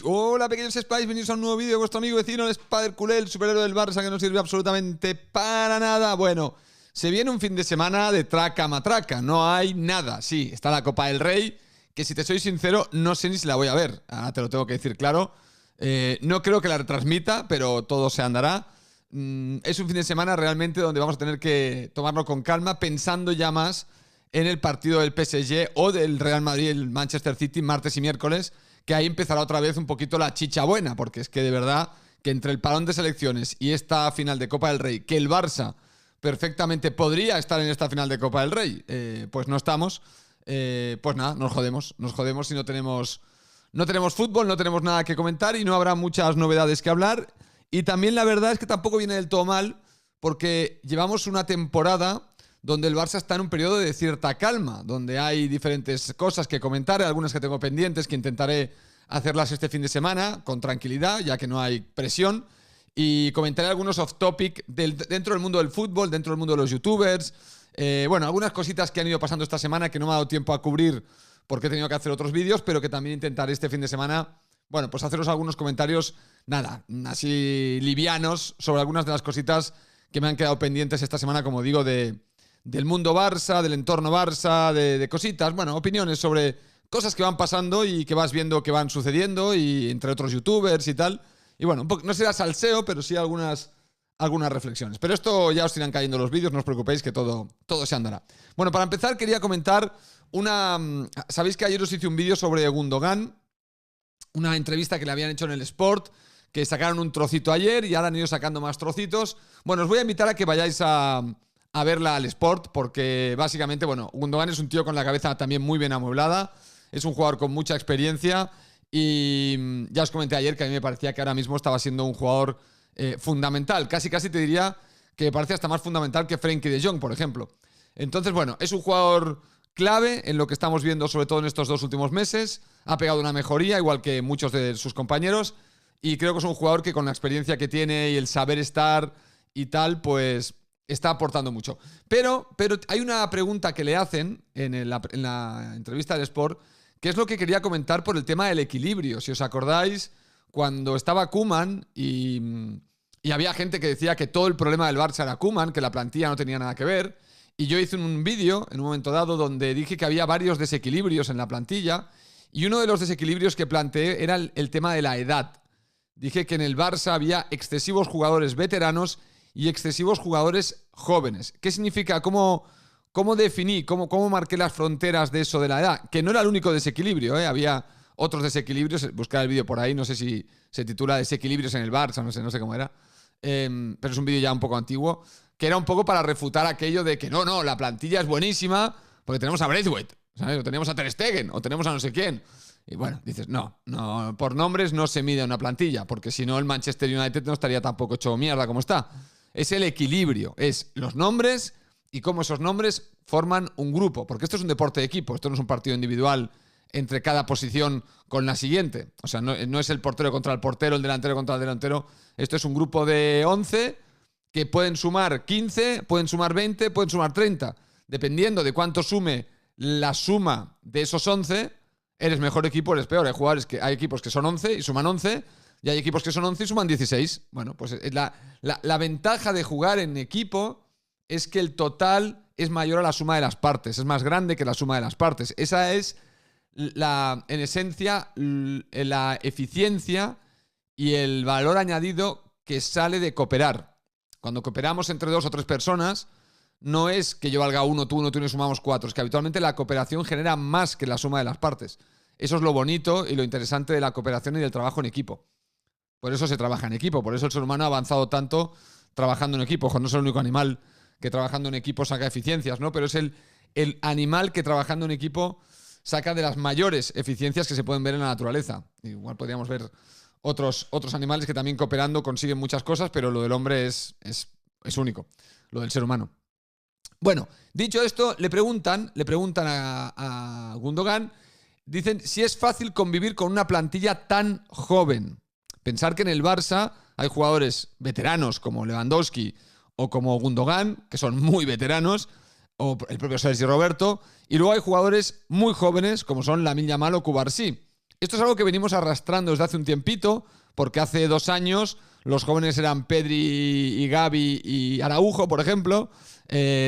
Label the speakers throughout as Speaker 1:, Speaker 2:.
Speaker 1: Hola pequeños Spice, bienvenidos a un nuevo vídeo de vuestro amigo vecino, el Spider Culé, el superhéroe del Barça que no sirve absolutamente para nada. Bueno, se viene un fin de semana de traca matraca, no hay nada. Sí, está la Copa del Rey, que si te soy sincero, no sé ni si la voy a ver. Ahora te lo tengo que decir claro. No creo que la retransmita, pero todo se andará. Es un fin de semana realmente donde vamos a tener que tomarlo con calma, pensando ya más en el partido del PSG o del Real Madrid, el Manchester City, martes y miércoles, que ahí empezará otra vez un poquito la chicha buena, porque es que de verdad que entre el parón de selecciones y esta final de Copa del Rey, que el Barça perfectamente podría estar en esta final de Copa del Rey, pues no estamos, pues nada, nos jodemos si no tenemos fútbol, no tenemos nada que comentar y no habrá muchas novedades que hablar. Y también la verdad es que tampoco viene del todo mal, porque llevamos una temporada donde el Barça está en un periodo de cierta calma, donde hay diferentes cosas que comentar, algunas que tengo pendientes, que intentaré hacerlas este fin de semana con tranquilidad, ya que no hay presión, y comentaré algunos off-topic dentro del mundo del fútbol, dentro del mundo de los youtubers, bueno, algunas cositas que han ido pasando esta semana que no me ha dado tiempo a cubrir porque he tenido que hacer otros vídeos, pero que también intentaré este fin de semana, bueno, pues haceros algunos comentarios, nada, así livianos, sobre algunas de las cositas que me han quedado pendientes esta semana, como digo, del mundo Barça, del entorno Barça, de cositas, bueno, opiniones sobre cosas que van pasando y que vas viendo que van sucediendo, y entre otros youtubers y tal. Y bueno, no será salseo, pero sí algunas reflexiones. Pero esto ya os irán cayendo los vídeos, no os preocupéis que todo se andará. Bueno, para empezar quería comentar Sabéis que ayer os hice un vídeo sobre Gundogan, una entrevista que le habían hecho en el Sport, que sacaron un trocito ayer y ahora han ido sacando más trocitos. Bueno, os voy a invitar a que vayáis a verla al Sport, porque básicamente, bueno, Gundogan es un tío con la cabeza también muy bien amueblada, es un jugador con mucha experiencia y ya os comenté ayer que a mí me parecía que ahora mismo estaba siendo un jugador fundamental, casi te diría que me parece hasta más fundamental que Frenkie de Jong, por ejemplo. Entonces, bueno, es un jugador clave en lo que estamos viendo, sobre todo en estos 2 últimos meses, ha pegado una mejoría, igual que muchos de sus compañeros, y creo que es un jugador que con la experiencia que tiene y el saber estar y tal, pues está aportando mucho. Pero hay una pregunta que le hacen en la entrevista del Sport, que es lo que quería comentar por el tema del equilibrio. Si os acordáis, cuando estaba Koeman y había gente que decía que todo el problema del Barça era Koeman, que la plantilla no tenía nada que ver, y yo hice un vídeo en un momento dado donde dije que había varios desequilibrios en la plantilla, y uno de los desequilibrios que planteé era el tema de la edad. Dije que en el Barça había excesivos jugadores veteranos y excesivos jugadores jóvenes. ¿Qué significa? ¿Cómo definí? ¿Cómo marqué las fronteras de eso de la edad? Que no era el único desequilibrio, ¿eh? Había otros desequilibrios. Buscar el vídeo por ahí, no sé si se titula Desequilibrios en el Barça, no sé cómo era. Pero es un vídeo ya un poco antiguo, que era un poco para refutar aquello de que no, la plantilla es buenísima porque tenemos a Braithwaite, ¿sabes? O tenemos a Ter Stegen, o tenemos a no sé quién. Y bueno, dices, no, por nombres no se mide una plantilla, porque si no el Manchester United no estaría tampoco hecho mierda como está. Es el equilibrio, es los nombres y cómo esos nombres forman un grupo, porque esto es un deporte de equipo, esto no es un partido individual entre cada posición con la siguiente. O sea, no es el portero contra el portero, el delantero contra el delantero. Esto es un grupo de 11 que pueden sumar 15, pueden sumar 20, pueden sumar 30. Dependiendo de cuánto sume la suma de esos 11, eres mejor equipo, eres peor. Hay equipos que son 11 y suman 11, y hay equipos que son 11 y suman 16. Bueno, pues la ventaja de jugar en equipo es que el total es mayor a la suma de las partes, es más grande que la suma de las partes. Esa es en esencia, la eficiencia y el valor añadido que sale de cooperar. Cuando cooperamos entre 2 o 3 personas, no es que yo valga uno tú y sumamos 4, es que habitualmente la cooperación genera más que la suma de las partes. Eso es lo bonito y lo interesante de la cooperación y del trabajo en equipo. Por eso se trabaja en equipo, por eso el ser humano ha avanzado tanto trabajando en equipo. Ojo, no es el único animal que trabajando en equipo saca eficiencias, ¿no? Pero es el animal que trabajando en equipo saca de las mayores eficiencias que se pueden ver en la naturaleza. Igual podríamos ver otros animales que también cooperando consiguen muchas cosas, pero lo del hombre es único, lo del ser humano. Bueno, dicho esto, le preguntan a Gundogan, dicen si es fácil convivir con una plantilla tan joven. Pensar que en el Barça hay jugadores veteranos como Lewandowski o como Gundogan, que son muy veteranos, o el propio Sergi Roberto, y luego hay jugadores muy jóvenes como son Lamine Yamal o Cubarsí. Esto es algo que venimos arrastrando desde hace un tiempito, porque hace 2 años los jóvenes eran Pedri y Gavi y Araujo, por ejemplo.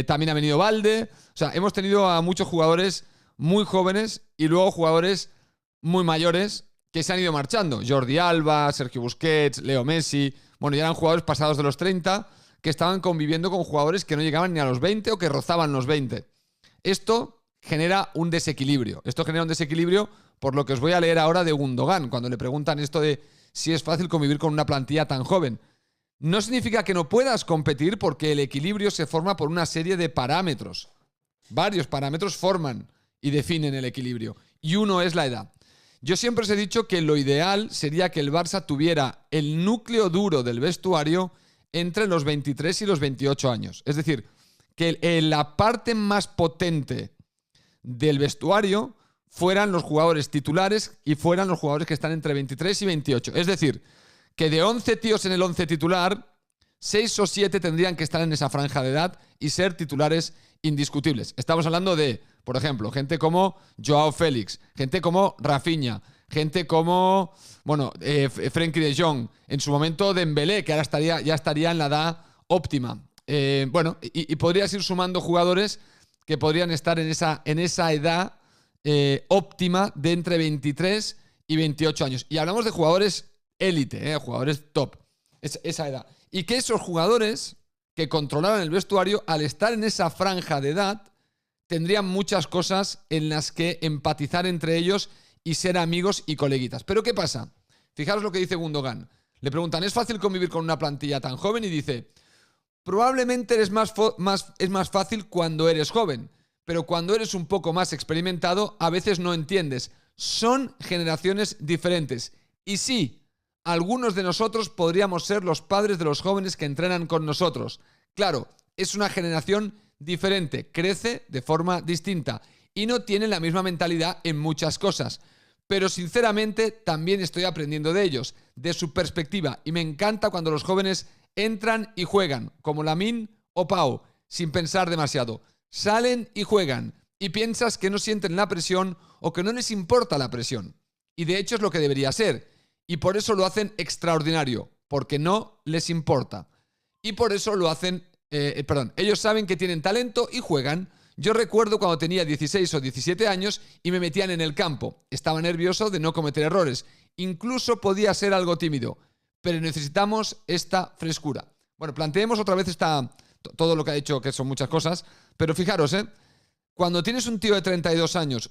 Speaker 1: También ha venido Valde. O sea, hemos tenido a muchos jugadores muy jóvenes y luego jugadores muy mayores que se han ido marchando. Jordi Alba, Sergio Busquets, Leo Messi. Bueno, ya eran jugadores pasados de los 30 que estaban conviviendo con jugadores que no llegaban ni a los 20 o que rozaban los 20. Esto genera un desequilibrio. Esto genera un desequilibrio por lo que os voy a leer ahora de Gundogan, cuando le preguntan esto de si es fácil convivir con una plantilla tan joven. No significa que no puedas competir, porque el equilibrio se forma por una serie de parámetros. Varios parámetros forman y definen el equilibrio. Y uno es la edad. Yo siempre os he dicho que lo ideal sería que el Barça tuviera el núcleo duro del vestuario entre los 23 y los 28 años. Es decir, que la parte más potente del vestuario fueran los jugadores titulares y fueran los jugadores que están entre 23 y 28. Es decir, que de 11 tíos en el 11 titular, 6 o 7 tendrían que estar en esa franja de edad y ser titulares indiscutibles. Estamos hablando de, por ejemplo, gente como Joao Félix, gente como Rafinha, gente como, Frenkie de Jong, en su momento Dembélé, que ahora ya estaría en la edad óptima. Y podrías ir sumando jugadores que podrían estar en esa edad óptima de entre 23 y 28 años. Y hablamos de jugadores élite, jugadores top, esa edad. Y que esos jugadores que controlaran el vestuario, al estar en esa franja de edad, tendrían muchas cosas en las que empatizar entre ellos y ser amigos y coleguitas. Pero ¿qué pasa? Fijaros lo que dice Gundogan. Le preguntan, ¿es fácil convivir con una plantilla tan joven? Y dice, probablemente es más fácil cuando eres joven, pero cuando eres un poco más experimentado, a veces no entiendes. Son generaciones diferentes. Y sí, algunos de nosotros podríamos ser los padres de los jóvenes que entrenan con nosotros. Claro, es una generación diferente, crece de forma distinta y no tiene la misma mentalidad en muchas cosas. Pero sinceramente también estoy aprendiendo de ellos, de su perspectiva. Y me encanta cuando los jóvenes entran y juegan, como Lamine o Pau, sin pensar demasiado. Salen y juegan y piensas que no sienten la presión o que no les importa la presión. Y de hecho es lo que debería ser. Y por eso lo hacen extraordinario, porque no les importa. Y por eso lo hacen, ellos saben que tienen talento y juegan. Yo recuerdo cuando tenía 16 o 17 años y me metían en el campo. Estaba nervioso de no cometer errores. Incluso podía ser algo tímido. Pero necesitamos esta frescura. Bueno, planteemos otra vez todo lo que ha dicho, que son muchas cosas. Pero fijaros, cuando tienes un tío de 32 años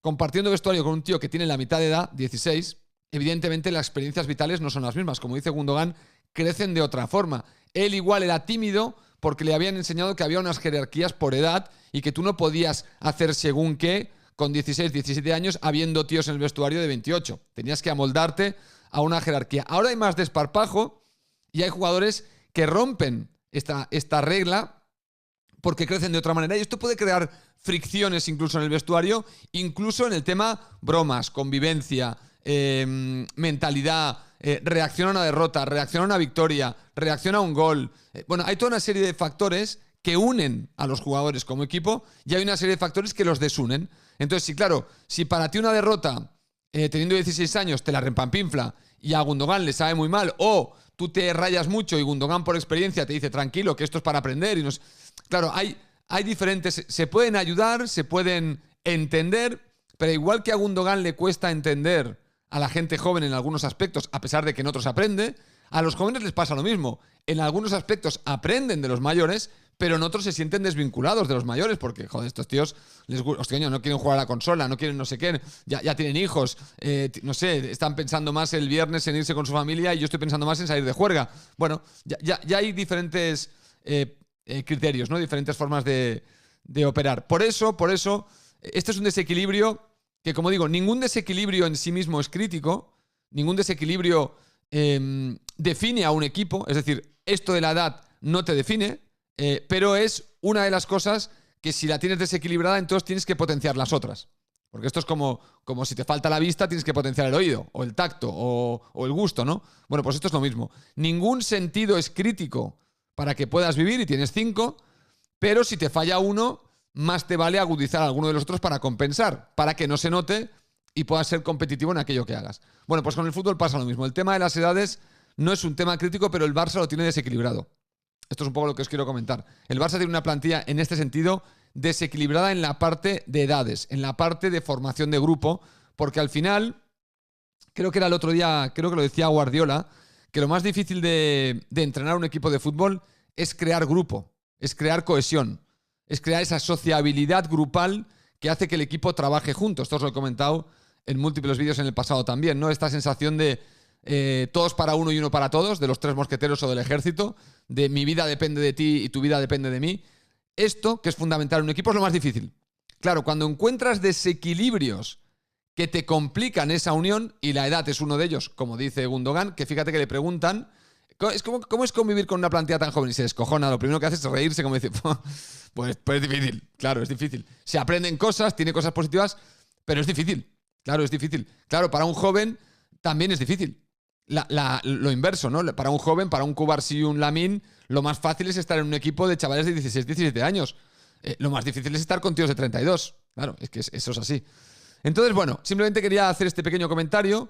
Speaker 1: compartiendo vestuario con un tío que tiene la mitad de edad, 16, evidentemente las experiencias vitales no son las mismas. Como dice Gundogan, crecen de otra forma. Él igual era tímido porque le habían enseñado que había unas jerarquías por edad y que tú no podías hacer según qué con 16, 17 años habiendo tíos en el vestuario de 28. Tenías que amoldarte a una jerarquía. Ahora hay más desparpajo y hay jugadores que rompen esta regla porque crecen de otra manera. Y esto puede crear fricciones incluso en el vestuario, incluso en el tema bromas, convivencia, mentalidad, reacción a una derrota, reacción a una victoria, reacción a un gol. Hay toda una serie de factores que unen a los jugadores como equipo y hay una serie de factores que los desunen. Entonces, si para ti una derrota, teniendo 16 años, te la rempampinfla y a Gundogan le sabe muy mal, o tú te rayas mucho y Gundogan por experiencia te dice tranquilo, que esto es para aprender. Claro, hay diferentes, se pueden ayudar, se pueden entender, pero igual que a Gundogan le cuesta entender a la gente joven en algunos aspectos, a pesar de que en otros aprende, a los jóvenes les pasa lo mismo. En algunos aspectos aprenden de los mayores, pero en otros se sienten desvinculados de los mayores porque, joder, estos tíos no quieren jugar a la consola, no quieren no sé qué, ya tienen hijos, están pensando más el viernes en irse con su familia y yo estoy pensando más en salir de juerga. Bueno, ya hay diferentes criterios, ¿no? Diferentes formas de operar. Por eso, este es un desequilibrio que, como digo, ningún desequilibrio en sí mismo es crítico, ningún desequilibrio define a un equipo, es decir, esto de la edad no te define, pero es una de las cosas que si la tienes desequilibrada, entonces tienes que potenciar las otras. Porque esto es como si te falta la vista, tienes que potenciar el oído, o el tacto, o el gusto, ¿no? Bueno, pues esto es lo mismo. Ningún sentido es crítico para que puedas vivir y tienes 5, pero si te falla uno, más te vale agudizar alguno de los otros para compensar, para que no se note y puedas ser competitivo en aquello que hagas. Bueno, pues con el fútbol pasa lo mismo. El tema de las edades no es un tema crítico, pero el Barça lo tiene desequilibrado. Esto es un poco lo que os quiero comentar. El Barça tiene una plantilla, en este sentido, desequilibrada en la parte de edades, en la parte de formación de grupo, porque al final, creo que era el otro día, creo que lo decía Guardiola, que lo más difícil de entrenar un equipo de fútbol es crear grupo, es crear cohesión, es crear esa sociabilidad grupal que hace que el equipo trabaje juntos. Esto os lo he comentado en múltiples vídeos en el pasado también, ¿no? Esta sensación de todos para uno y uno para todos, de los tres mosqueteros o del ejército, de mi vida depende de ti y tu vida depende de mí. Esto, que es fundamental en un equipo, es lo más difícil. Claro, cuando encuentras desequilibrios que te complican esa unión, y la edad es uno de ellos, como dice Gundogan, que fíjate que le preguntan, ¿cómo es convivir con una plantilla tan joven? Y se descojona, lo primero que hace es reírse, como decir, pues es difícil, claro, es difícil. Se aprenden cosas, tiene cosas positivas, pero es difícil, claro, es difícil. Claro, para un joven también es difícil. Lo inverso, ¿no? Para un joven, para un Cubarsí y un Lamine, lo más fácil es estar en un equipo de chavales de 16, 17 años. Lo más difícil es estar con tíos de 32. Claro, es que eso es así. Entonces, bueno, simplemente quería hacer este pequeño comentario.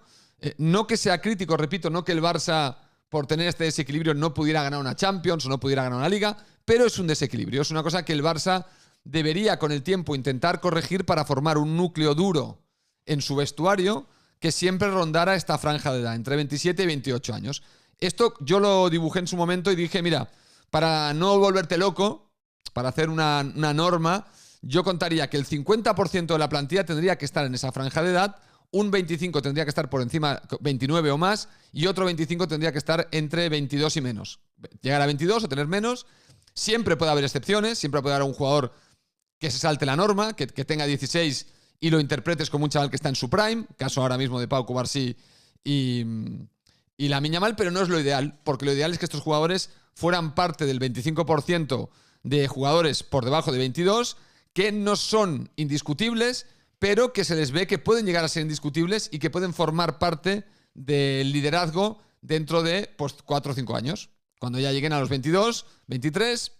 Speaker 1: No que sea crítico, repito, no que el Barça, por tener este desequilibrio, no pudiera ganar una Champions o no pudiera ganar una Liga, pero es un desequilibrio. Es una cosa que el Barça debería, con el tiempo, intentar corregir para formar un núcleo duro en su vestuario que siempre rondara esta franja de edad, entre 27 y 28 años. Esto yo lo dibujé en su momento y dije, mira, para no volverte loco, para hacer una norma, yo contaría que el 50% de la plantilla tendría que estar en esa franja de edad, un 25% tendría que estar por encima, 29 o más, y otro 25% tendría que estar entre 22 y menos. Llegar a 22 o tener menos. Siempre puede haber excepciones, siempre puede haber un jugador que se salte la norma, que tenga 16 y lo interpretes como un chaval que está en su prime, caso ahora mismo de Pau Cubarsí y Lamine Yamal, pero no es lo ideal, porque lo ideal es que estos jugadores fueran parte del 25% de jugadores por debajo de 22, que no son indiscutibles, pero que se les ve que pueden llegar a ser indiscutibles y que pueden formar parte del liderazgo dentro de 4 o 5 años. Cuando ya lleguen a los 22, 23,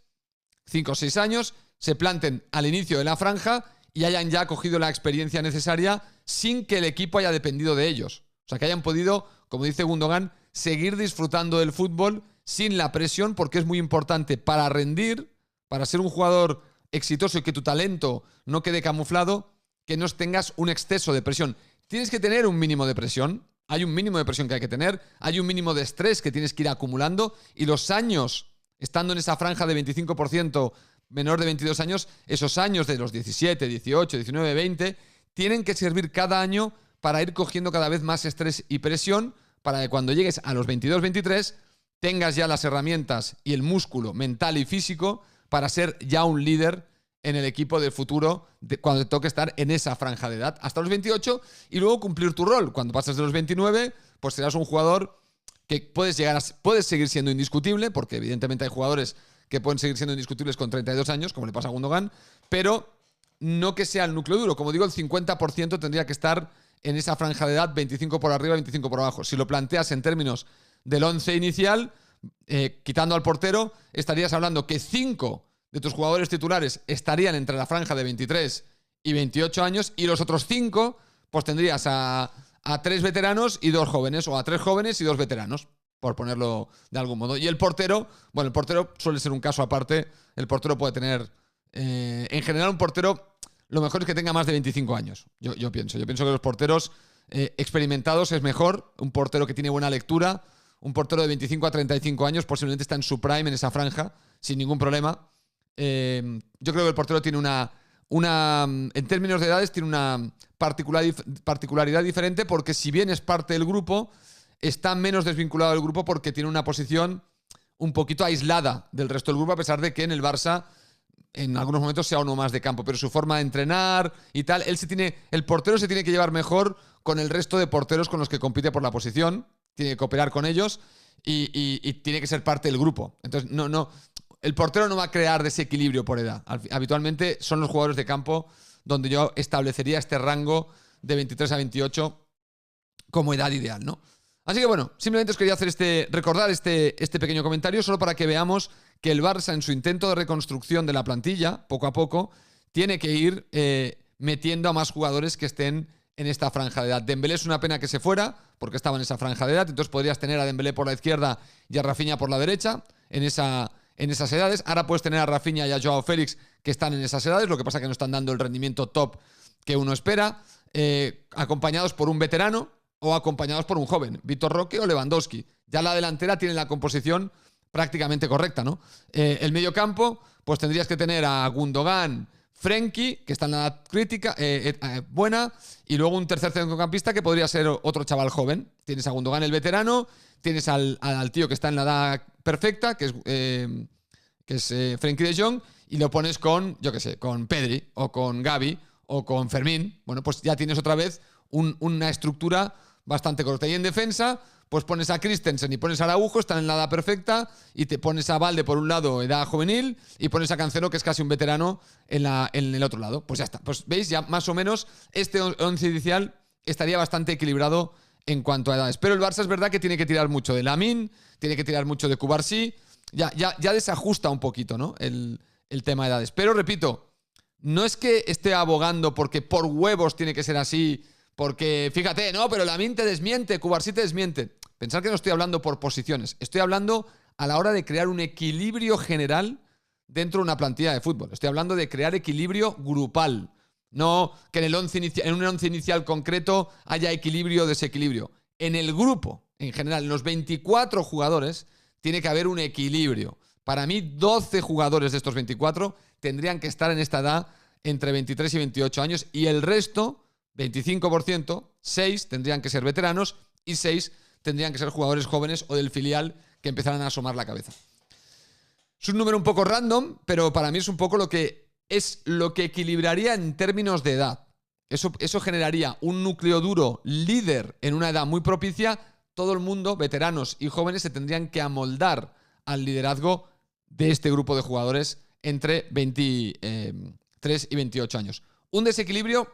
Speaker 1: 5 o 6 años, se planten al inicio de la franja y hayan ya cogido la experiencia necesaria sin que el equipo haya dependido de ellos. O sea, que hayan podido, como dice Gundogan, seguir disfrutando del fútbol sin la presión, porque es muy importante para rendir, para ser un jugador exitoso y que tu talento no quede camuflado, que no tengas un exceso de presión. Tienes que tener un mínimo de presión, hay un mínimo de presión que hay que tener, hay un mínimo de estrés que tienes que ir acumulando, y los años, estando en esa franja de 25% menor de 22 años, esos años de los 17, 18, 19, 20, tienen que servir cada año para ir cogiendo cada vez más estrés y presión, para que cuando llegues a los 22, 23, tengas ya las herramientas y el músculo mental y físico para ser ya un líder en el equipo del futuro cuando te toque estar en esa franja de edad hasta los 28 y luego cumplir tu rol. Cuando pases de los 29, pues serás un jugador que puedes seguir siendo indiscutible, porque evidentemente hay jugadores que pueden seguir siendo indiscutibles con 32 años, como le pasa a Gundogan, pero no que sea el núcleo duro. Como digo, el 50% tendría que estar en esa franja de edad, 25 por arriba, 25 por abajo. Si lo planteas en términos del 11 inicial, quitando al portero, estarías hablando que 5 de tus jugadores titulares estarían entre la franja de 23 y 28 años, y los otros 5, pues tendrías a 3 veteranos y 2 jóvenes, o a 3 jóvenes y 2 veteranos, por ponerlo de algún modo. Y el portero, bueno, el portero suele ser un caso aparte. El portero puede tener, en general un portero, lo mejor es que tenga más de 25 años. Yo pienso que los porteros experimentados es mejor. Un portero que tiene buena lectura, un portero de 25 a 35 años posiblemente está en su prime, en esa franja, sin ningún problema. Yo creo que el portero tiene en términos de edades, tiene una particularidad diferente, porque si bien es parte del grupo, está menos desvinculado del grupo porque tiene una posición un poquito aislada del resto del grupo, a pesar de que en el Barça en algunos momentos sea uno más de campo, pero su forma de entrenar y tal, el portero se tiene que llevar mejor con el resto de porteros con los que compite por la posición, tiene que cooperar con ellos y tiene que ser parte del grupo. Entonces, el portero no va a crear desequilibrio por edad. Habitualmente son los jugadores de campo donde yo establecería este rango de 23 a 28 como edad ideal, ¿no? Así que bueno, simplemente os quería hacer recordar este pequeño comentario, solo para que veamos que el Barça, en su intento de reconstrucción de la plantilla, poco a poco, tiene que ir metiendo a más jugadores que estén en esta franja de edad. Dembélé es una pena que se fuera, porque estaba en esa franja de edad, entonces podrías tener a Dembélé por la izquierda y a Rafinha por la derecha, en esas edades. Ahora puedes tener a Rafinha y a Joao Félix, que están en esas edades, lo que pasa es que no están dando el rendimiento top que uno espera, acompañados por un veterano o acompañados por un joven, Vitor Roque o Lewandowski. Ya la delantera tiene la composición prácticamente correcta, ¿no? El medio campo, pues tendrías que tener a Gundogan, Frenkie, que está en la edad crítica, buena, y luego un tercer centrocampista que podría ser otro chaval joven. Tienes a Gundogan, el veterano, tienes al tío que está en la edad perfecta, que es Frenkie de Jong, y lo pones con, yo qué sé, con Pedri, o con Gavi, o con Fermín. Bueno, pues ya tienes otra vez una estructura bastante corta. Y en defensa, pues pones a Christensen y pones a Araujo, están en la edad perfecta, y te pones a Valde por un lado, edad juvenil, y pones a Cancelo, que es casi un veterano, en el otro lado. Pues ya está. Pues veis, ya más o menos este once inicial estaría bastante equilibrado en cuanto a edades. Pero el Barça es verdad que tiene que tirar mucho de Lamine, tiene que tirar mucho de Cubarsí, ya desajusta un poquito, ¿no? El tema de edades. Pero repito, no es que esté abogando porque por huevos tiene que ser así, porque fíjate, no, pero Lamine te desmiente, Cubarsí te desmiente. Pensad que no estoy hablando por posiciones, estoy hablando a la hora de crear un equilibrio general dentro de una plantilla de fútbol. Estoy hablando de crear equilibrio grupal. No que en un once inicial concreto haya equilibrio o desequilibrio. En el grupo, en general, en los 24 jugadores, tiene que haber un equilibrio. Para mí, 12 jugadores de estos 24 tendrían que estar en esta edad entre 23 y 28 años, y el resto, 25%, 6 tendrían que ser veteranos y 6 tendrían que ser jugadores jóvenes o del filial que empezaran a asomar la cabeza. Es un número un poco random, pero para mí es un poco lo que equilibraría en términos de edad. Eso generaría un núcleo duro líder en una edad muy propicia. Todo el mundo, veteranos y jóvenes, se tendrían que amoldar al liderazgo de este grupo de jugadores entre 23 y 28 años. Un desequilibrio,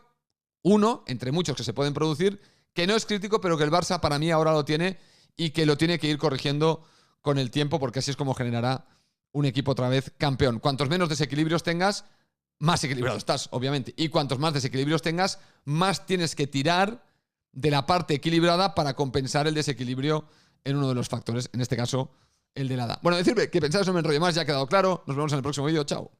Speaker 1: uno, entre muchos que se pueden producir, que no es crítico, pero que el Barça para mí ahora lo tiene y que lo tiene que ir corrigiendo con el tiempo, porque así es como generará un equipo otra vez campeón. Cuantos menos desequilibrios tengas, más equilibrado estás, obviamente. Y cuantos más desequilibrios tengas, más tienes que tirar de la parte equilibrada para compensar el desequilibrio en uno de los factores, en este caso, el de la edad. Bueno, decirme que pensáis, no me enrollo más, ya ha quedado claro. Nos vemos en el próximo vídeo. Chao.